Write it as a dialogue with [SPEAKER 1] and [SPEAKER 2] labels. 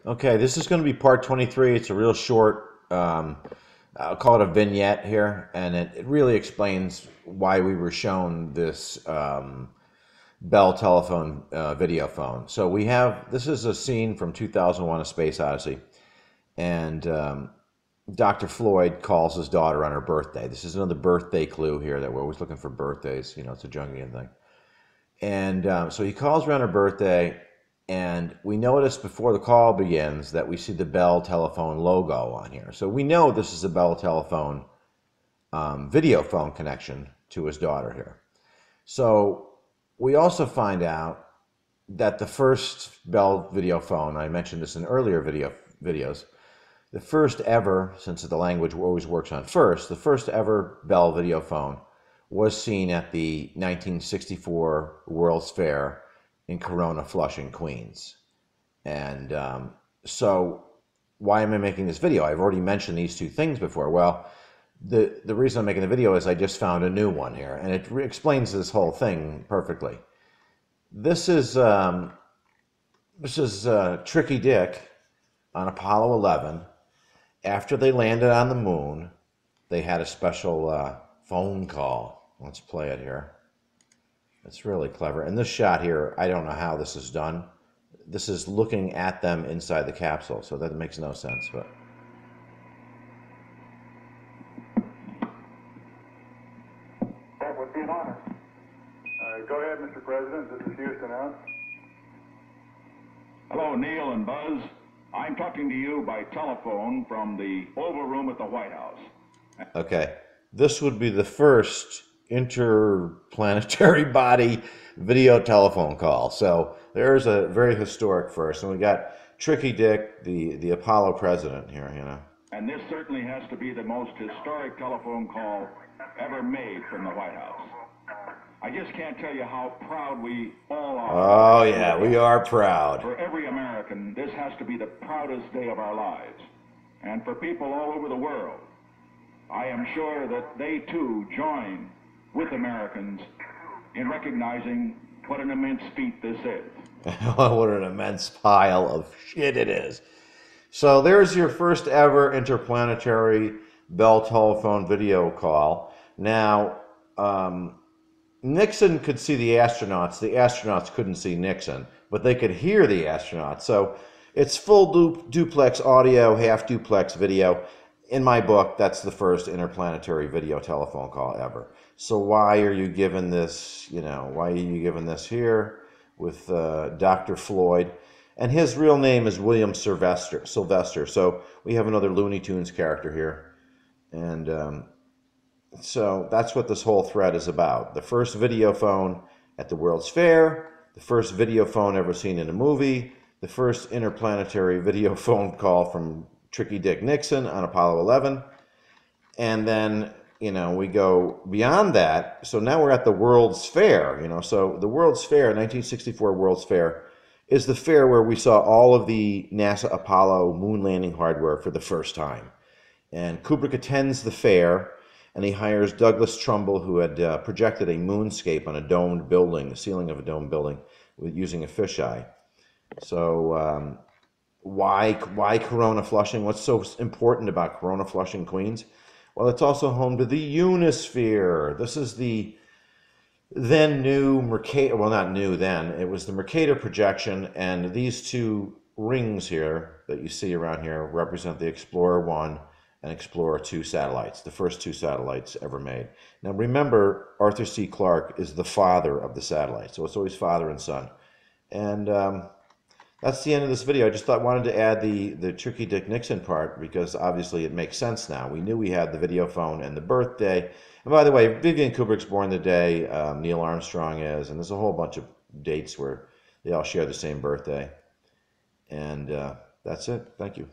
[SPEAKER 1] Okay, this is going to be part 23. It's a real short, I'll call it a vignette here, and it really explains why we were shown this Bell telephone video phone. So this is a scene from 2001: A Space Odyssey, and Dr. Floyd calls his daughter on her birthday. This is another birthday clue here that we're always looking for birthdays. You know, it's a Jungian thing. And so he calls her on her birthday, and we notice before the call begins that we see the Bell telephone logo on here. So we know this is a Bell telephone video phone connection to his daughter here. So we also find out that the first Bell video phone, I mentioned this in earlier videos, the first ever, since the language always works on first, the first ever Bell video phone was seen at the 1964 World's Fair in Corona, Flushing, Queens. And so why am I making this video? I've already mentioned these two things before. Well, the reason I'm making the video is I just found a new one here, and it explains this whole thing perfectly. This is Tricky Dick on Apollo 11. After they landed on the moon, they had a special phone call. Let's play it here. It's really clever. And this shot here, I don't know how this is done. This is looking at them inside the capsule, so that makes no sense. But
[SPEAKER 2] that would be an honor. Go ahead, Mr. President. This is Houston out.
[SPEAKER 3] Hello, Neil and Buzz. I'm talking to you by telephone from the Oval Room at the White House.
[SPEAKER 1] okay, this would be the first interplanetary body video telephone call. So there's a very historic first. And we got Tricky Dick, the Apollo president here, you know.
[SPEAKER 3] And this certainly has to be the most historic telephone call ever made from the White House. I just can't tell you how proud we all are.
[SPEAKER 1] Oh, yeah, we are proud.
[SPEAKER 3] For every American, this has to be the proudest day of our lives. And for people all over the world, I am sure that they too join with Americans in recognizing what an immense feat this is.
[SPEAKER 1] What an immense pile of shit it is. So there's your first ever interplanetary Bell telephone video call. Now, Nixon could see the astronauts. The astronauts couldn't see Nixon, but they could hear the astronauts. So it's full duplex audio, half duplex video. In my book, that's the first interplanetary video telephone call ever. So why are you given this, why are you given this here with Dr. Floyd? And his real name is William Sylvester. So we have another Looney Tunes character here. And so that's what this whole thread is about. The first video phone at the World's Fair, the first video phone ever seen in a movie, the first interplanetary video phone call from Tricky Dick Nixon on Apollo 11. And then, we go beyond that. So now we're at the World's Fair, So the World's Fair, 1964 World's Fair, is the fair where we saw all of the NASA Apollo moon landing hardware for the first time. And Kubrick attends the fair, and he hires Douglas Trumbull, who had projected a moonscape on a domed building, the ceiling of a domed building, using a fisheye. So why Corona, Flushing? What's so important about Corona, Flushing, Queens? Well, it's also home to the Unisphere. This is the then new Mercator, well, not new then, it was the Mercator projection, and these two rings here that you see around here represent the Explorer 1 and Explorer 2 satellites, the first two satellites ever made. Now remember, Arthur C. Clarke is the father of the satellite, so it's always father and son. And that's the end of this video. I just wanted to add the Tricky Dick Nixon part because obviously it makes sense now. We knew we had the video phone and the birthday. And by the way, Vivian Kubrick's born the day Neil Armstrong is, and there's a whole bunch of dates where they all share the same birthday. And that's it. Thank you.